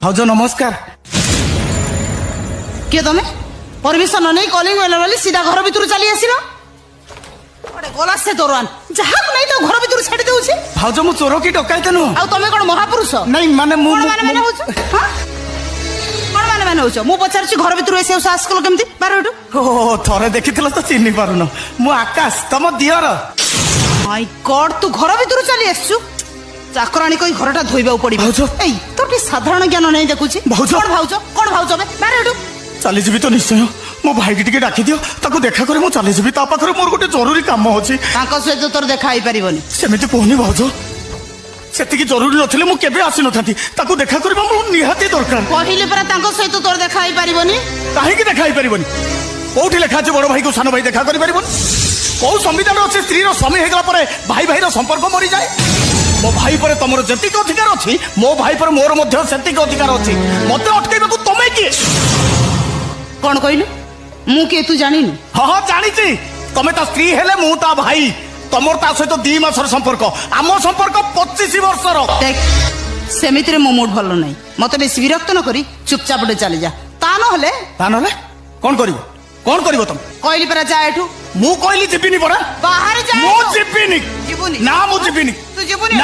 भाउज नमस्कार। किए तुम परमिशन नहीं कॉलिंग बेल वाली सीधा घर भीतर चली आसिल गला से दौरान जहाँ नहीं तो घर भीतर छाड़ी दउछि। भाउज मु चोर की डकायत नु आ तुम कोन महापुरुष नहीं माने मु माने होछ हां कोन माने होछ मु पचारछि घर भीतर एसे साहस कल केमती बारटू ओ थरे देखिथिल तो चिन्नी पारुन मु आकाश तम दियर। माय गॉड तू घर भीतर चली आछछु चाकराणी कोई घरटा धोइबा पड़ी। भाउज एई तोर साधारण ज्ञान नहीं देखुछि। भाउज कोन भाउज बे बारटू चली जीवी तो निश्चय मो भाई की टिके डाकी दियो ताको देखा करे मु चली जीवी ता पाखरे मोर गोटे जरूरी काम होछि तांको सहित तोर देखा आइ परिबनी सेमिति कोहनी भाउज सेतिकी जरूरी नथिले मु केबे आसी नथांती ताको देखा करबा मु निहाती दरकार पहिले पर तांको सहित तोर देखा आइ परिबनी काहे की देखा आइ परिबनी कोठी लेखा अछि बड़ भाई को सानो भाई देखा करि परिबनी को संविधान अछि स्त्री रो स्वामी हेगला परे भाई भाई रो संपर्क मरि जाय। मो भाई पर तमरो जतिक अधिकार अछि मो भाई पर मोर मध्य सेतिक अधिकार अछि मते अटकेबा को तमे की कौन कहलु मु के तू जानिनु। हाँ जानी तमे ता स्त्री हेले मु ता भाई तमर ता सहित 2 मासर संपर्क आम संपर्क 25 वर्षर। देख सेमिति रे मो मूड भलो नहीं मते बेसी विरक्त न करी चुपचाप डे चली जा ता न हले कौन करिवो तुम कहली परा जा एठू मु कहली जिबिनी परा बाहर जा मु जिबिनी जीवनी ना मु जिबिनी तू जीवनी।